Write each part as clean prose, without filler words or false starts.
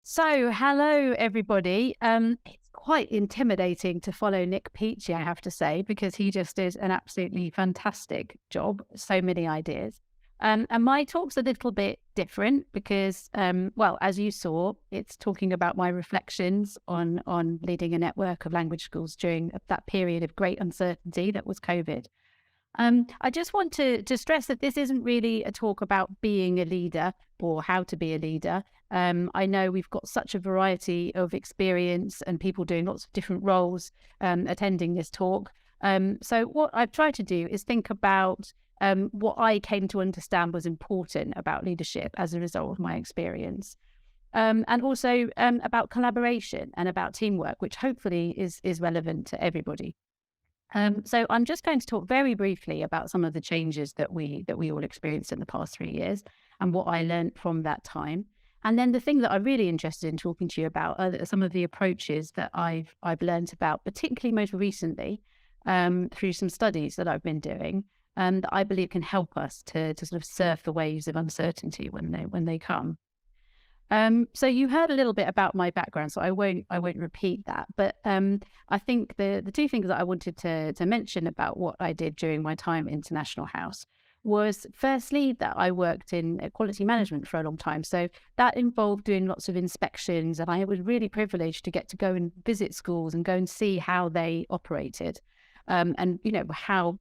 So, hello everybody. It's quite intimidating to follow Nick Peachy, I have to say, because he just did an absolutely fantastic job. So many ideas. And my talk's a little bit different because, well, as you saw, it's talking about my reflections on leading a network of language schools during that period of great uncertainty that was COVID. I just want to stress that this isn't really a talk about being a leader or how to be a leader. I know we've got such a variety of experience and people doing lots of different roles attending this talk. So what I've tried to do is think about what I came to understand was important about leadership as a result of my experience. And also about collaboration and about teamwork, which hopefully is relevant to everybody. So I'm just going to talk very briefly about some of the changes that we all experienced in the past 3 years and what I learned from that time. And then the thing that I'm really interested in talking to you about are some of the approaches that I've learned about, particularly most recently, through some studies that I've been doing, that I believe can help us to sort of surf the waves of uncertainty when they come. So you heard a little bit about my background, so I won't repeat that. But I think the two things that I wanted to mention about what I did during my time in International House was firstly that I worked in quality management for a long time. So that involved doing lots of inspections, and I was really privileged to get to go and visit schools and go and see how they operated. And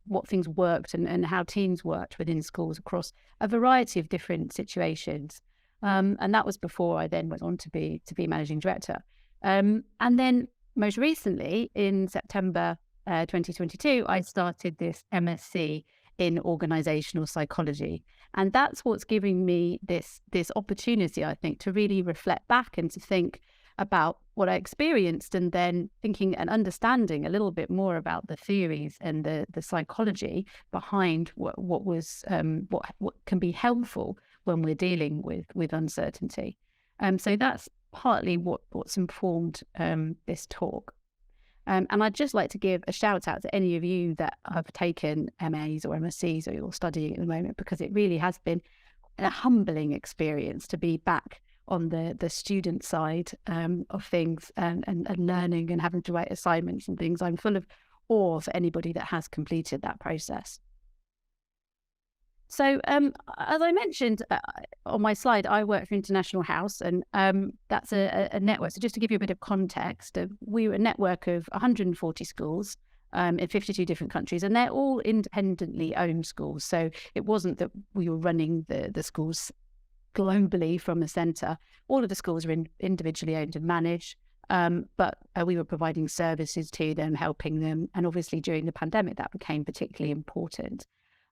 what things worked and how teams worked within schools across a variety of different situations. And that was before I then went on to be managing director. And then most recently, in September 2022, I started this MSc in Organisational Psychology, and that's what's giving me this opportunity, I think, to really reflect back and to think about what I experienced, and then thinking and understanding a little bit more about the theories and the psychology behind what can be helpful when we're dealing with uncertainty. So that's partly what's informed this talk. And I'd just like to give a shout out to any of you that have taken MAs or MSCs or you're studying at the moment, because it really has been a humbling experience to be back on the student side of things, and learning and having to write assignments and things. I'm full of awe for anybody that has completed that process. So, as I mentioned on my slide, I work for International House, and that's a network. So just to give you a bit of context, we were a network of 140 schools in 52 different countries, and they're all independently owned schools. So it wasn't that we were running the schools globally from the centre. All of the schools are individually owned and managed, but we were providing services to them, helping them. And obviously during the pandemic, that became particularly important.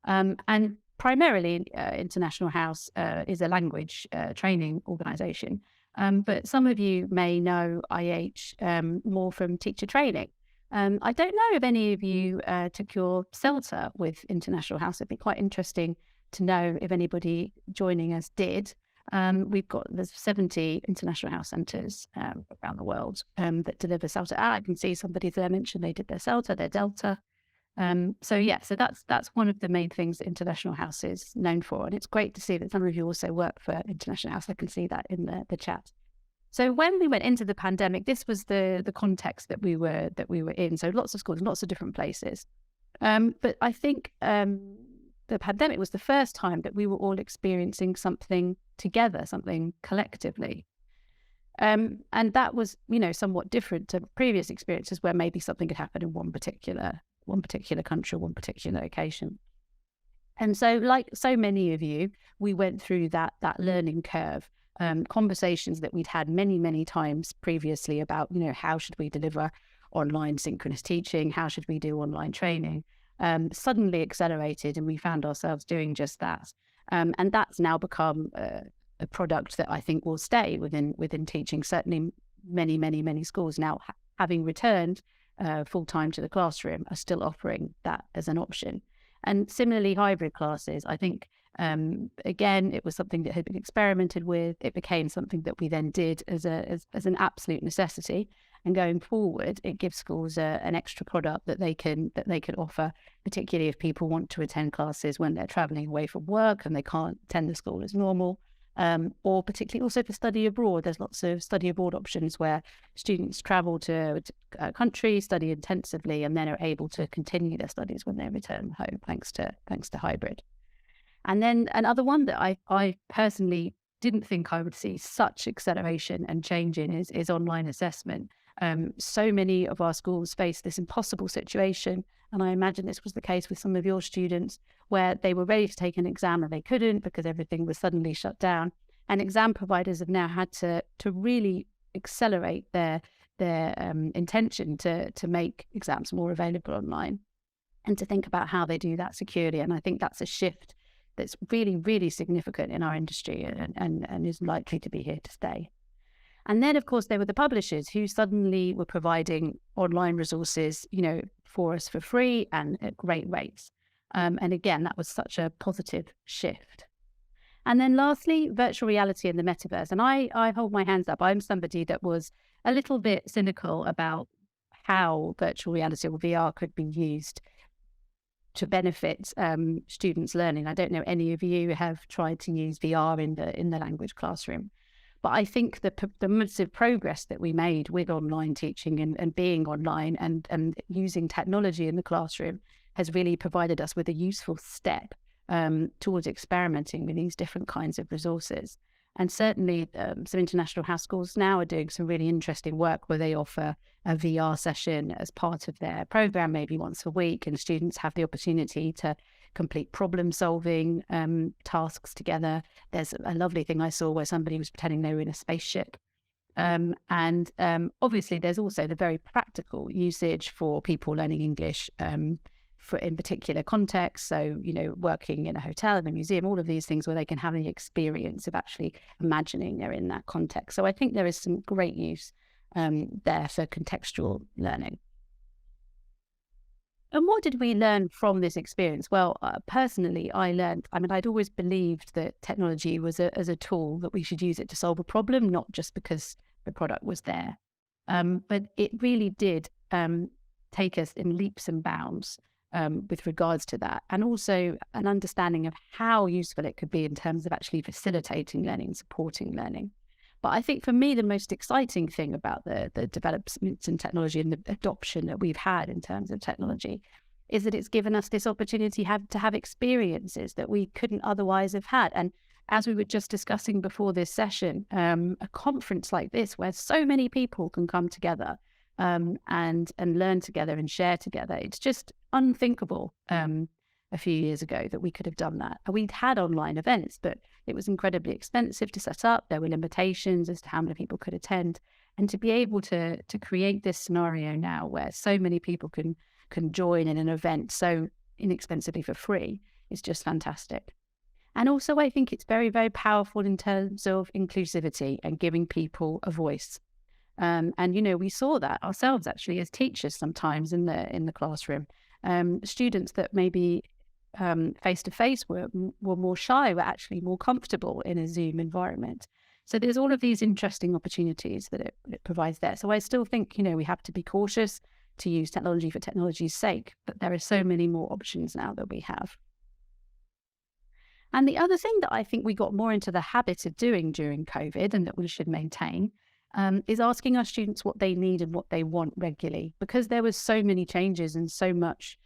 And primarily, International House is a language training organisation. But some of you may know IH more from teacher training. I don't know if any of you took your CELTA with International House. It'd be quite interesting to know if anybody joining us did. There's 70 International House centres around the world that deliver CELTA. I can see somebody there mentioned they did their CELTA, their Delta. So that's one of the main things that International House is known for, and it's great to see that some of you also work for International House. I can see that in the chat. So when we went into the pandemic, this was the context that we were in. So lots of schools, lots of different places. But I think the pandemic was the first time that we were all experiencing something together, something collectively. And that was, somewhat different to previous experiences where maybe something had happened in one particular country, one particular location. And so, like so many of you, we went through that learning curve, conversations that we'd had many, many times previously about, how should we deliver online synchronous teaching? How should we do online training? Suddenly accelerated, and we found ourselves doing just that. And that's now become a product that I think will stay within teaching. Certainly, many, many, many schools now, having returned full-time to the classroom, are still offering that as an option. And similarly, hybrid classes, I think, again, it was something that had been experimented with. It became something that we then did as an absolute necessity. And going forward, it gives schools an extra product that they can offer, particularly if people want to attend classes when they're travelling away from work and they can't attend the school as normal. or particularly also for study abroad. There's lots of study abroad options where students travel to a country, study intensively, and then are able to continue their studies when they return home, thanks to hybrid. And then another one that I personally didn't think I would see such acceleration and change in is online assessment. So many of our schools face this impossible situation, and I imagine this was the case with some of your students, where they were ready to take an exam and they couldn't because everything was suddenly shut down. And exam providers have now had to really accelerate their intention to make exams more available online, and to think about how they do that securely. And I think that's a shift that's really, really significant in our industry, and is likely to be here to stay. And then, of course, there were the publishers who suddenly were providing online resources, for us for free and at great rates. And again, that was such a positive shift. And then lastly, virtual reality and the metaverse. And I hold my hands up. I'm somebody that was a little bit cynical about how virtual reality or VR could be used to benefit students' learning. I don't know any of you have tried to use VR in the language classroom, but I think the massive progress that we made with online teaching and being online and using technology in the classroom has really provided us with a useful step towards experimenting with these different kinds of resources. And certainly some international house schools now are doing some really interesting work where they offer a VR session as part of their program, maybe once a week, and students have the opportunity to complete problem solving tasks together. There's a lovely thing I saw where somebody was pretending they were in a spaceship. And obviously there's also the very practical usage for people learning English for in particular contexts. So, working in a hotel, in a museum, all of these things where they can have the experience of actually imagining they're in that context. So I think there is some great use there for contextual learning. And what did we learn from this experience? Well, personally, I'd always believed that technology was as a tool, that we should use it to solve a problem, not just because the product was there. But it really did take us in leaps and bounds with regards to that, and also an understanding of how useful it could be in terms of actually facilitating learning, supporting learning. But I think for me, the most exciting thing about the developments in technology and the adoption that we've had in terms of technology is that it's given us this opportunity to have experiences that we couldn't otherwise have had. And as we were just discussing before this session, a conference like this where so many people can come together and learn together and share together. It's just unthinkable a few years ago that we could have done that. We'd had online events, but it was incredibly expensive to set up. There were limitations as to how many people could attend. And to be able to create this scenario now where so many people can join in an event so inexpensively for free is just fantastic. And also I think it's very, very powerful in terms of inclusivity and giving people a voice. And we saw that ourselves actually as teachers sometimes in the classroom. Students that maybe face to face were more shy were actually more comfortable in a Zoom environment. So there's all of these interesting opportunities that it provides there. So I still think we have to be cautious to use technology for technology's sake, but there are so many more options now that we have. And the other thing that I think we got more into the habit of doing during COVID, and that we should maintain, is asking our students what they need and what they want regularly, because there was so many changes and so much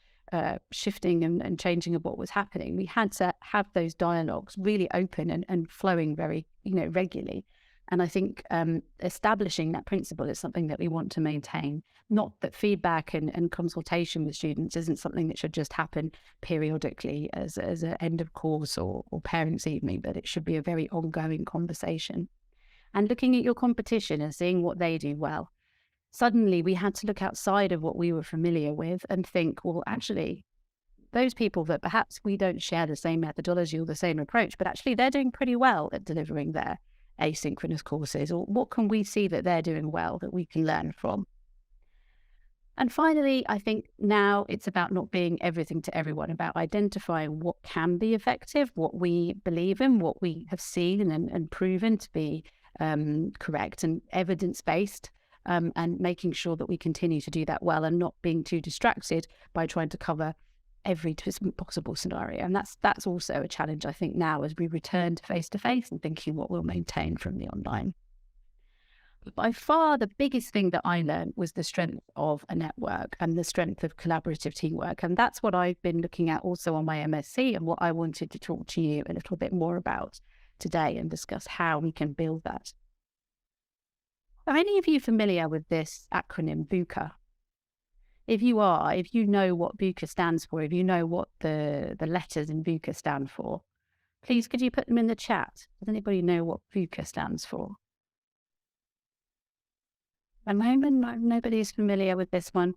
shifting and changing of what was happening. We had to have those dialogues really open and flowing very, regularly. And I think establishing that principle is something that we want to maintain. Not that feedback and consultation with students isn't something that should just happen periodically as an end of course or parents' evening, but it should be a very ongoing conversation. And looking at your competition and seeing what they do well. Suddenly we had to look outside of what we were familiar with and think, well, actually, those people that perhaps we don't share the same methodology or the same approach, but actually they're doing pretty well at delivering their asynchronous courses, or what can we see that they're doing well that we can learn from? And finally, I think now it's about not being everything to everyone, about identifying what can be effective, what we believe in, what we have seen and proven to be correct and evidence-based, and making sure that we continue to do that well and not being too distracted by trying to cover every possible scenario. And that's also a challenge, I think, now as we return to face and thinking what we'll maintain from the online. But by far, the biggest thing that I learned was the strength of a network and the strength of collaborative teamwork. And that's what I've been looking at also on my MSc, and what I wanted to talk to you a little bit more about today and discuss how we can build that. Are any of you familiar with this acronym VUCA? If you are, if you know what VUCA stands for, if you know what the letters in VUCA stand for, please could you put them in the chat? Does anybody know what VUCA stands for? At the moment, nobody's familiar with this one.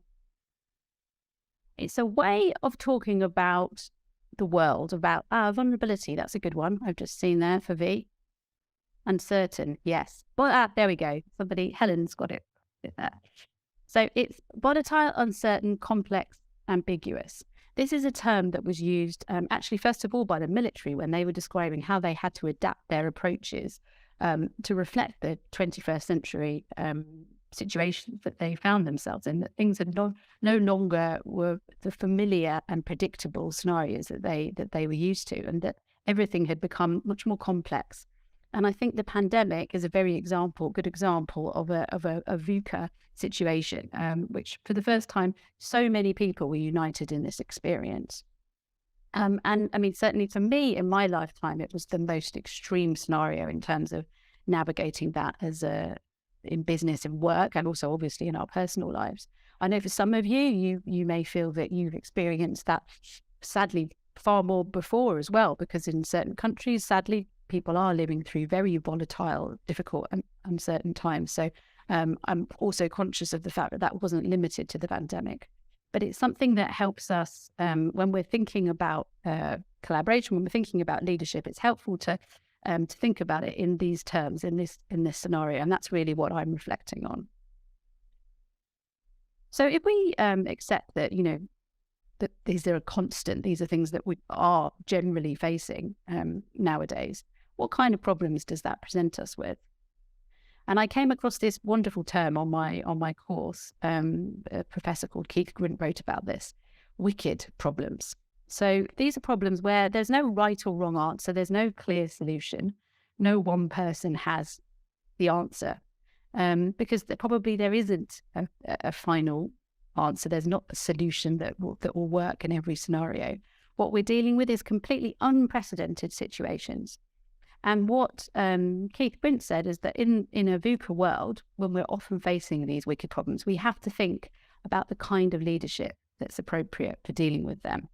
It's a way of talking about the world, about vulnerability. That's a good one. I've just seen there for V. Uncertain, yes. But there we go. Helen's got it there. So it's volatile, uncertain, complex, ambiguous. This is a term that was used actually, first of all, by the military when they were describing how they had to adapt their approaches to reflect the 21st century situations that they found themselves in, that things had no longer were the familiar and predictable scenarios that they were used to, and that everything had become much more complex. And I think the pandemic is a good example of a VUCA situation, which for the first time, so many people were united in this experience. And I mean, certainly for me in my lifetime, it was the most extreme scenario in terms of navigating that in business and work, and also obviously in our personal lives. I know for some of you may feel that you've experienced that sadly far more before as well, because in certain countries, sadly, people are living through very volatile, difficult and uncertain times. So I'm also conscious of the fact that that wasn't limited to the pandemic. But it's something that helps us when we're thinking about collaboration, when we're thinking about leadership. It's helpful to think about it in these terms, in this scenario, and that's really what I'm reflecting on. So if we accept that, that these are a constant, these are things that we are generally facing nowadays, what kind of problems does that present us with? And I came across this wonderful term on my course. A professor called Keith Grint wrote about this: wicked problems. So these are problems where there's no right or wrong answer. There's no clear solution. No one person has the answer, because there isn't a final answer. There's not a solution that will work in every scenario. What we're dealing with is completely unprecedented situations. And what Keith Grint said is that in a VUCA world, when we're often facing these wicked problems, we have to think about the kind of leadership that's appropriate for dealing with them.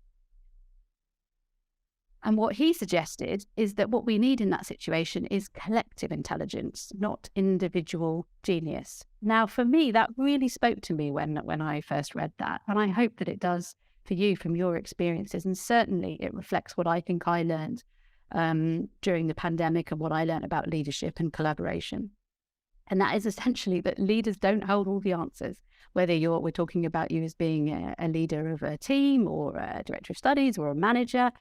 And what he suggested is that what we need in that situation is collective intelligence, not individual genius. Now, for me, that really spoke to me when I first read that. And I hope that it does for you from your experiences. And certainly it reflects what I think I learned during the pandemic and what I learned about leadership and collaboration. And that is essentially that leaders don't hold all the answers, whether we're talking about you as being a leader of a team or a director of studies or a manager,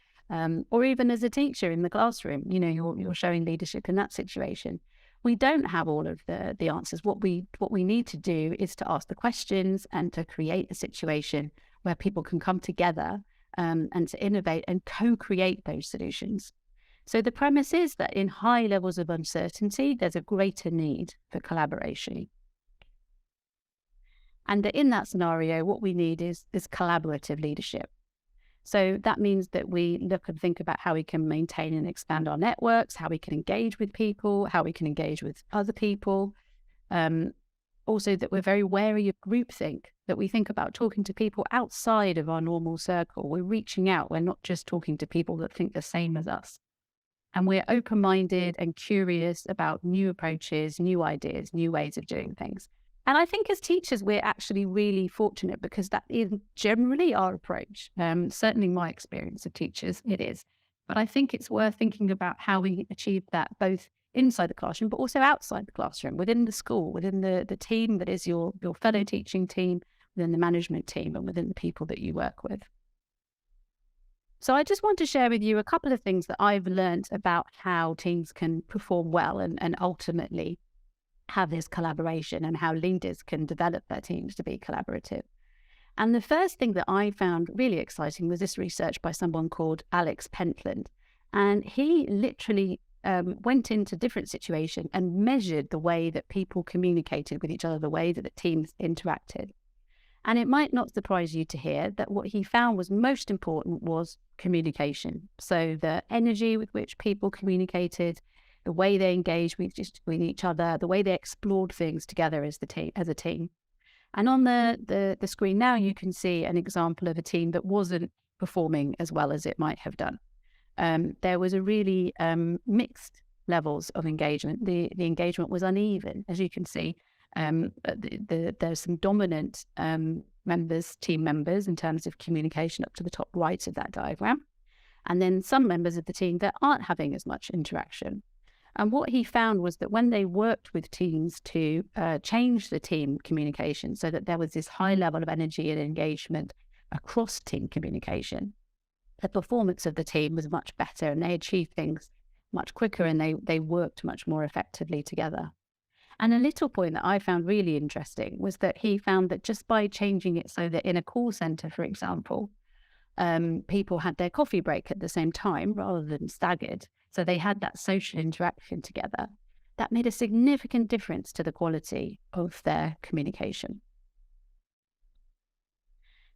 or even as a teacher in the classroom. You're showing leadership in that situation. We don't have all of the answers. What we need to do is to ask the questions and to create a situation where people can come together and to innovate and co-create those solutions. So the premise is that in high levels of uncertainty, there's a greater need for collaboration. And that in that scenario, what we need is collaborative leadership. So that means that we look and think about how we can maintain and expand our networks, how we can engage with people, how we can engage with other people. Also that we're very wary of groupthink, that we think about talking to people outside of our normal circle. We're reaching out. We're not just talking to people that think the same as us. And we're open-minded and curious about new approaches, new ideas, new ways of doing things. And I think as teachers, we're actually really fortunate because that is generally our approach. Certainly my experience of teachers, it is. But I think it's worth thinking about how we achieve that both inside the classroom, but also outside the classroom, within the school, within the team that is your fellow teaching team, within the management team, and within the people that you work with. So I just want to share with you a couple of things that I've learned about how teams can perform well and ultimately have this collaboration, and how leaders can develop their teams to be collaborative. And the first thing that I found really exciting was this research by someone called Alex Pentland. And he literally went into different situations and measured the way that people communicated with each other, the way that the teams interacted. And it might not surprise you to hear that what he found was most important was communication. So the energy with which people communicated, the way they engaged with each other, the way they explored things together as a team. And on the screen now, you can see an example of a team that wasn't performing as well as it might have done. There was a really mixed levels of engagement. The engagement was uneven, as you can see. There's some dominant team members in terms of communication up to the top right of that diagram, and then some members of the team that aren't having as much interaction. And what he found was that when they worked with teams to change the team communication so that there was this high level of energy and engagement across team communication, the performance of the team was much better and they achieved things much quicker and they worked much more effectively together. And a little point that I found really interesting was that he found that just by changing it so that in a call center, for example, people had their coffee break at the same time rather than staggered, so they had that social interaction together, that made a significant difference to the quality of their communication.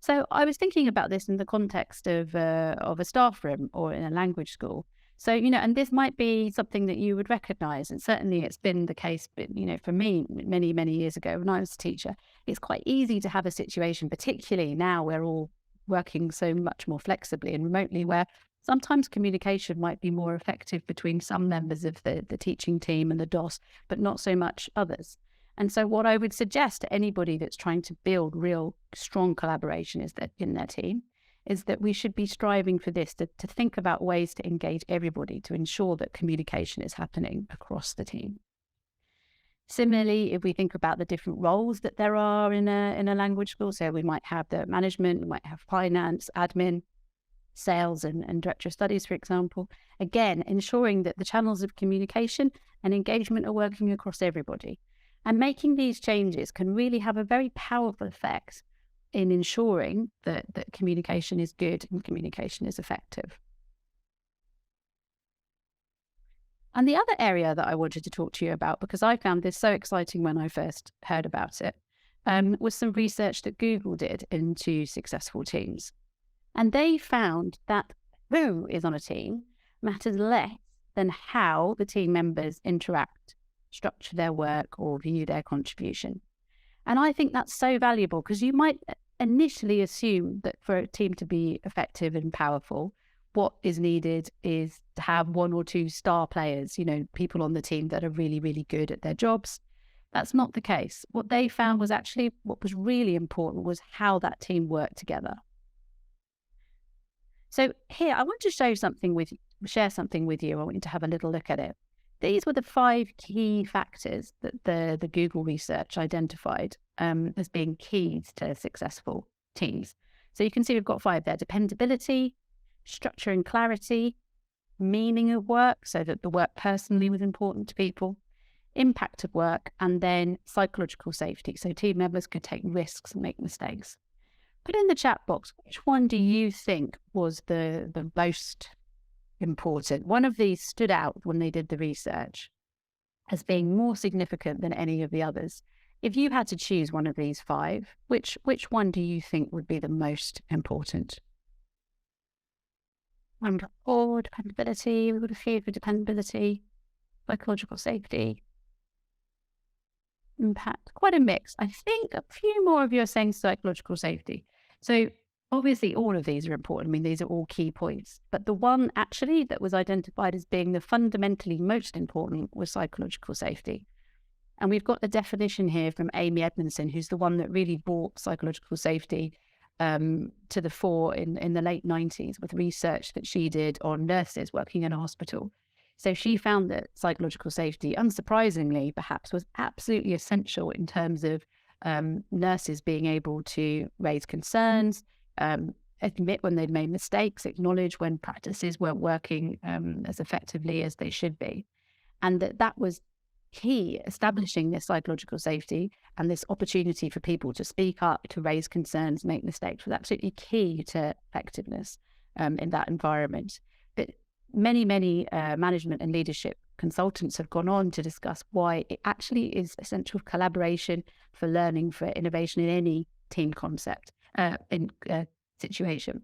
So I was thinking about this in the context of a staff room or in a language school. So, and this might be something that you would recognize. And certainly it's been the case, but, for me, many, many years ago when I was a teacher, it's quite easy to have a situation, particularly now we're all working so much more flexibly and remotely, where sometimes communication might be more effective between some members of the teaching team and the DOS, but not so much others. And so what I would suggest to anybody that's trying to build real strong collaboration in their team is that we should be striving for this, to think about ways to engage everybody to ensure that communication is happening across the team. Similarly, if we think about the different roles that there are in a language school, so we might have the management, we might have finance, admin, sales and director of studies, for example. Again, ensuring that the channels of communication and engagement are working across everybody. And making these changes can really have a very powerful effect in ensuring that communication is good and communication is effective. And the other area that I wanted to talk to you about, because I found this so exciting when I first heard about it, was some research that Google did into successful teams. And they found that who is on a team matters less than how the team members interact, structure their work, or view their contribution. And I think that's so valuable, because you might initially assume that for a team to be effective and powerful, what is needed is to have one or two star players, people on the team that are really, really good at their jobs. That's not the case. What they found was actually what was really important was how that team worked together. So here, I want to share something with you. I want you to have a little look at it. These were the 5 key factors that the Google research identified as being keys to successful teams. So you can see we've got 5 there: dependability, structure and clarity, meaning of work, so that the work personally was important to people, impact of work, and then psychological safety, so team members could take risks and make mistakes. Put in the chat box, which one do you think was the most important? One of these stood out when they did the research as being more significant than any of the others. If you had to choose one of these 5, which one do you think would be the most important? Or dependability, we would have feared for dependability, psychological safety, impact, quite a mix. I think a few more of you are saying psychological safety. So obviously all of these are important. I mean, these are all key points, but the one actually that was identified as being the fundamentally most important was psychological safety. And we've got the definition here from Amy Edmondson, who's the one that really brought psychological safety to the fore in the late 90s with research that she did on nurses working in a hospital. So she found that psychological safety, unsurprisingly perhaps, was absolutely essential in terms of nurses being able to raise concerns, admit when they'd made mistakes, acknowledge when practices weren't working as effectively as they should be. And that was key. Establishing this psychological safety and this opportunity for people to speak up, to raise concerns, make mistakes was absolutely key to effectiveness in that environment. But many management and leadership consultants have gone on to discuss why it actually is essential collaboration for learning, for innovation in any team concept in situation.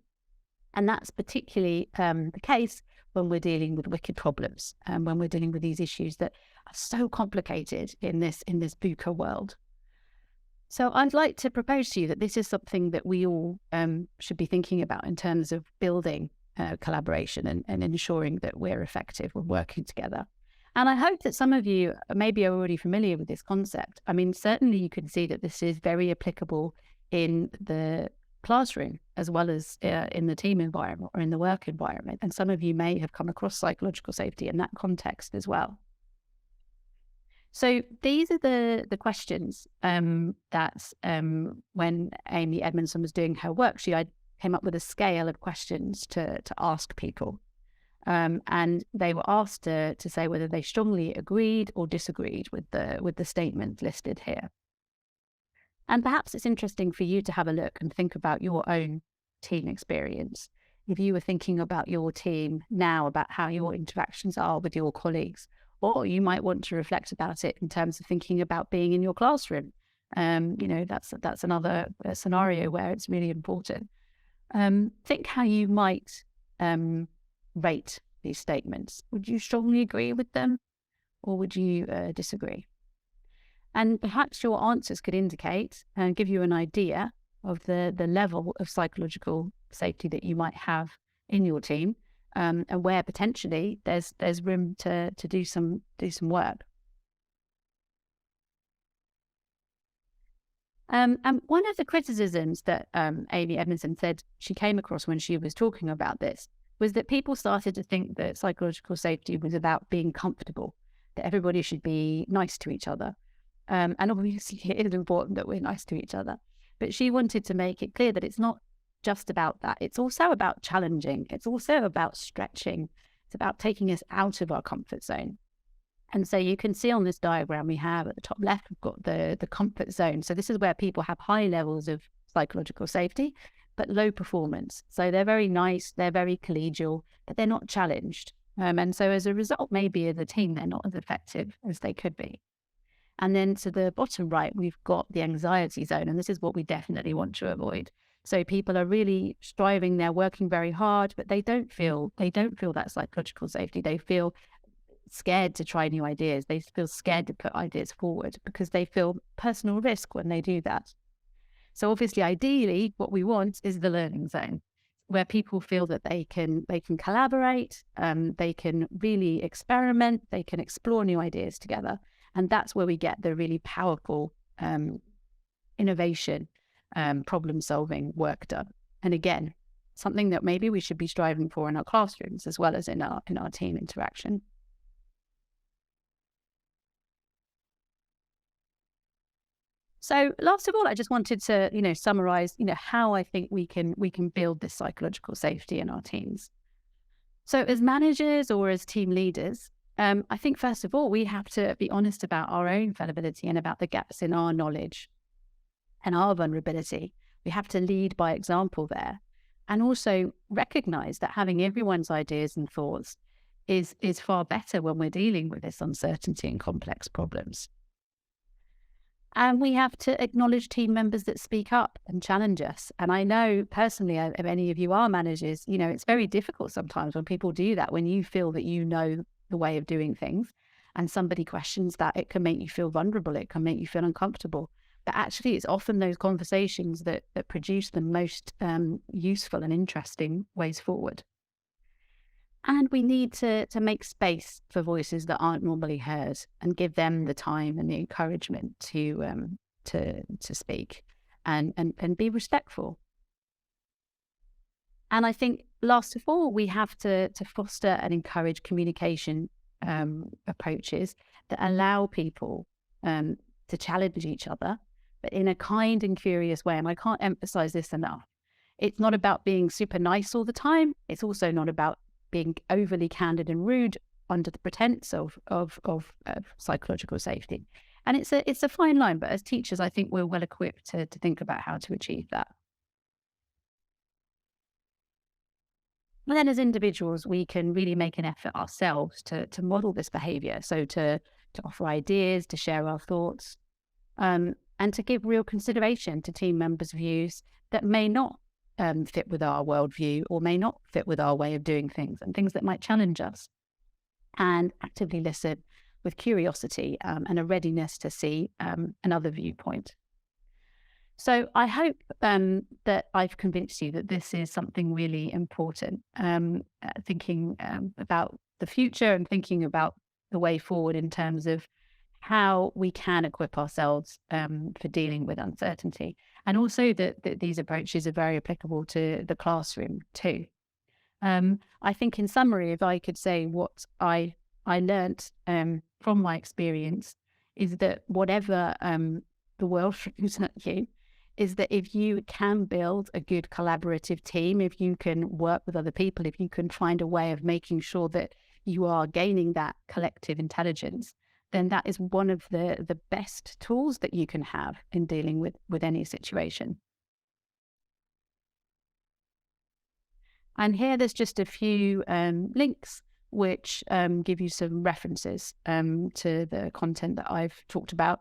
And that's particularly the case when we're dealing with wicked problems and when we're dealing with these issues that are so complicated in this VUCA world. So I'd like to propose to you that this is something that we all should be thinking about in terms of building collaboration and ensuring that we're effective when working together. And I hope that some of you maybe are already familiar with this concept. I mean, certainly you can see that this is very applicable in the classroom as well as in the team environment or in the work environment. And some of you may have come across psychological safety in that context as well. So these are the questions that when Amy Edmondson was doing her work, she came up with a scale of questions to ask people. And they were asked to say whether they strongly agreed or disagreed with the statement listed here. And perhaps it's interesting for you to have a look and think about your own team experience. If you were thinking about your team now, about how your interactions are with your colleagues, or you might want to reflect about it in terms of thinking about being in your classroom. That's another scenario where it's really important. Think how you might rate these statements. Would you strongly agree with them, or would you disagree? And perhaps your answers could indicate and give you an idea of the level of psychological safety that you might have in your team, and where potentially there's room to do some work. And one of the criticisms that Amy Edmondson said she came across when she was talking about this was that people started to think that psychological safety was about being comfortable, that everybody should be nice to each other. And obviously it is important that we're nice to each other. But she wanted to make it clear that it's not just about that. It's also about challenging. It's also about stretching. It's about taking us out of our comfort zone. And so you can see on this diagram we have at the top left, we've got the comfort zone. So this is where people have high levels of psychological safety, but low performance. So they're very nice, they're very collegial, but they're not challenged. And so as a result, maybe as a team, they're not as effective as they could be. And then to the bottom right, we've got the anxiety zone. And this is what we definitely want to avoid. So people are really striving, they're working very hard, but they don't feel that psychological safety. They feel scared to try new ideas. They feel scared to put ideas forward because they feel personal risk when they do that. So obviously, ideally, what we want is the learning zone, where people feel that they can collaborate, they can really experiment, they can explore new ideas together. And that's where we get the really powerful innovation, problem-solving work done. And again, something that maybe we should be striving for in our classrooms as well as in our team interaction. So last of all, I just wanted to, summarize, how I think we can build this psychological safety in our teams. So as managers or as team leaders, I think first of all, we have to be honest about our own fallibility and about the gaps in our knowledge and our vulnerability. We have to lead by example there, and also recognize that having everyone's ideas and thoughts is far better when we're dealing with this uncertainty and complex problems. And we have to acknowledge team members that speak up and challenge us. And I know personally, if any of you are managers, it's very difficult sometimes when people do that, when you feel that you know the way of doing things and somebody questions that. It can make you feel vulnerable. It can make you feel uncomfortable. But actually, it's often those conversations that produce the most useful and interesting ways forward. And we need to make space for voices that aren't normally heard and give them the time and the encouragement to speak and be respectful. And I think last of all, we have to foster and encourage communication approaches that allow people to challenge each other, but in a kind and curious way. And I can't emphasize this enough. It's not about being super nice all the time. It's also not about being overly candid and rude under the pretense of psychological safety. And it's a fine line, but as teachers, I think we're well equipped to think about how to achieve that. And then as individuals, we can really make an effort ourselves to model this behavior. So to offer ideas, to share our thoughts, and to give real consideration to team members' views that may not fit with our worldview or may not fit with our way of doing things, and things that might challenge us. And actively listen with curiosity and a readiness to see another viewpoint. So I hope that I've convinced you that this is something really important, thinking about the future and thinking about the way forward in terms of how we can equip ourselves for dealing with uncertainty. And also that these approaches are very applicable to the classroom too. I think in summary, if I could say what I learnt from my experience, is that whatever the world throws at you, is that if you can build a good collaborative team, if you can work with other people, if you can find a way of making sure that you are gaining that collective intelligence, then that is one of the best tools that you can have in dealing with any situation. And here there's just a few links which give you some references to the content that I've talked about.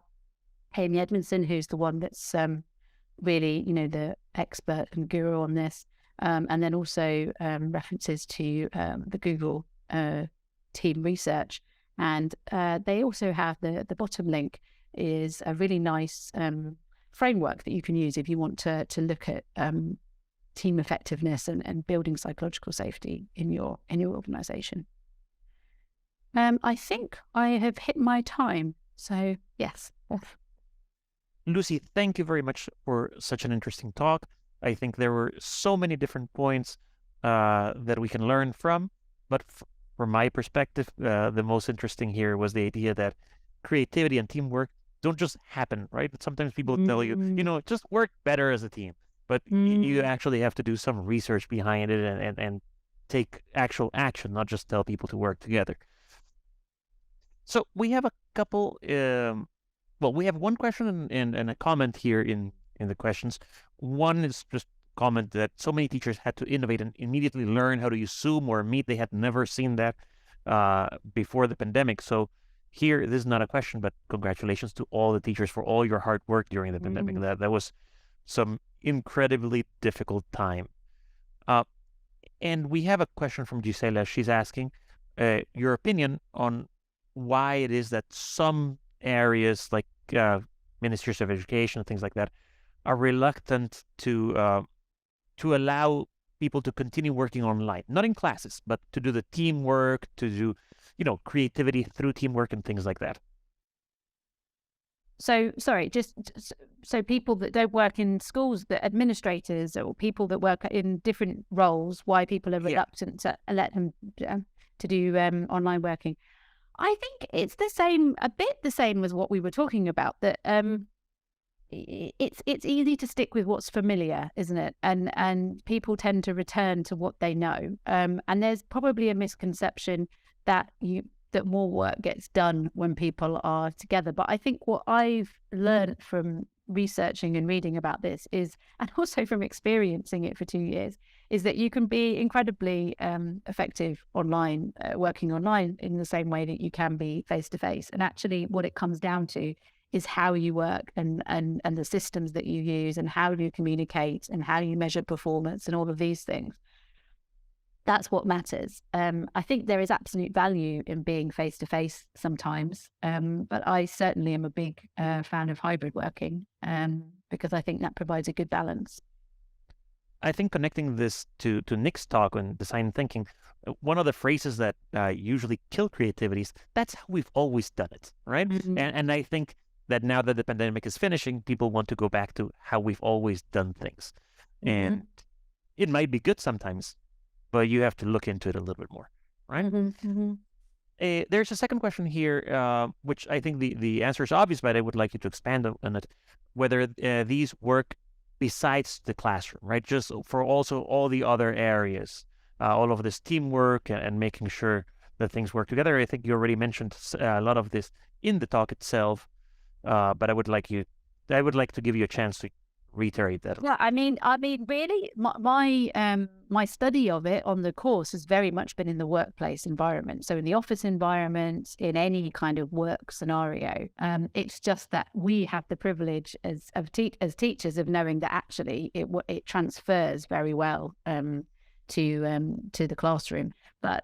Amy Edmondson, who's the one that's really, the expert and guru on this, and then also references to the Google team research. And they also have the bottom link is a really nice framework that you can use if you want to look at team effectiveness and building psychological safety in your organization. I think I have hit my time. So yes. Lucy, thank you very much for such an interesting talk. I think there were so many different points that we can learn from, but from my perspective, the most interesting here was the idea that creativity and teamwork don't just happen, right? Sometimes people tell you, just work better as a team, but you actually have to do some research behind it and take actual action, not just tell people to work together. So we have a couple, we have one question and a comment here in the questions. One is just comment that so many teachers had to innovate and immediately learn how to use Zoom or Meet. They had never seen that before the pandemic. So here, this is not a question, but congratulations to all the teachers for all your hard work during the pandemic. That was some incredibly difficult time. And we have a question from Gisela. She's asking your opinion on why it is that some areas like ministries of education and things like that are reluctant to allow people to continue working online, not in classes, but to do the teamwork, to do, creativity through teamwork and things like that. So, sorry, so people that don't work in schools, the administrators or people that work in different roles, why people are reluctant to let them to do online working. I think it's a bit the same as what we were talking about, that it's easy to stick with what's familiar, isn't it? And people tend to return to what they know. And there's probably a misconception that more work gets done when people are together. But I think what I've learned from researching and reading about this is, and also from experiencing it for 2 years, is that you can be incredibly effective online, working online in the same way that you can be face-to-face. And actually what it comes down to is how you work and the systems that you use and how you communicate and how you measure performance and all of these things. That's what matters. I think there is absolute value in being face-to-face sometimes, but I certainly am a big fan of hybrid working because I think that provides a good balance. I think connecting this to Nick's talk on design thinking, one of the phrases that usually kill creativity is, that's how we've always done it, right? And I think that now that the pandemic is finishing, people want to go back to how we've always done things. And it might be good sometimes, but you have to look into it a little bit more, right? There's a second question here, which I think the answer is obvious, but I would like you to expand on it, whether these work besides the classroom, right? Just for also all the other areas, all of this teamwork and making sure that things work together. I think you already mentioned a lot of this in the talk itself, but I would like to give you a chance to reiterate that. Yeah, really, my study of it on the course has very much been in the workplace environment. So in the office environment, in any kind of work scenario, it's just that we have the privilege as teachers of knowing that actually it transfers very well to the classroom. But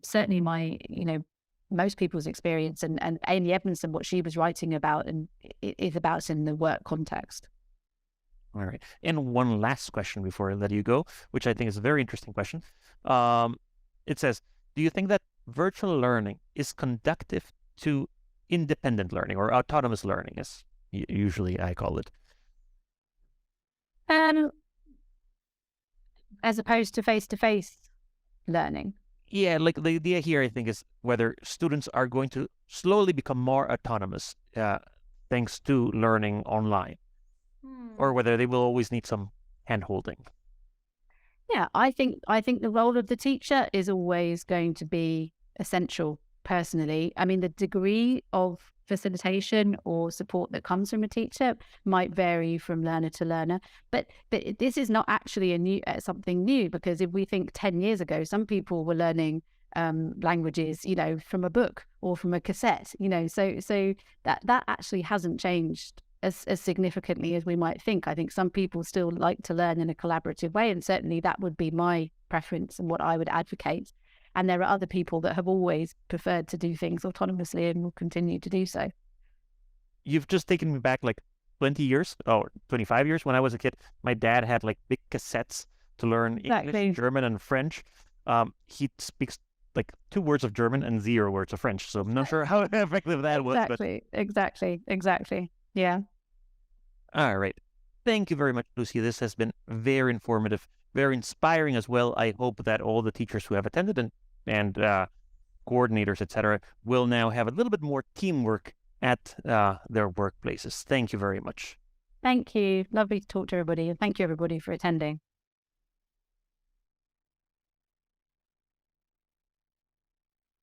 certainly most people's experience and Amy Edmondson, what she was writing about, and it is about in the work context. All right. And one last question before I let you go, which I think is a very interesting question. It says, do you think that virtual learning is conducive to independent learning or autonomous learning, as usually I call it? As opposed to face-to-face learning. Yeah, like the idea here, I think, is whether students are going to slowly become more autonomous thanks to learning online, or whether they will always need some hand-holding. Yeah, I think the role of the teacher is always going to be essential, personally. I mean, the degree of facilitation or support that comes from a teacher might vary from learner to learner, but this is not actually something new, because if we think 10 years ago, some people were learning languages, from a book or from a cassette, so that actually hasn't changed as significantly as we might think. I think some people still like to learn in a collaborative way, and certainly that would be my preference and what I would advocate. And there are other people that have always preferred to do things autonomously and will continue to do so. You've just taken me back like 20 years or 25 years. When I was a kid, my dad had like big cassettes to learn English, German, and French. He speaks like 2 words of German and 0 words of French, so I'm not sure how effective that was. Exactly. Yeah. All right. Thank you very much, Lucy. This has been very informative, very inspiring as well. I hope that all the teachers who have attended and coordinators, etc., will now have a little bit more teamwork at their workplaces. Thank you very much. Thank you. Lovely to talk to everybody. And thank you, everybody, for attending.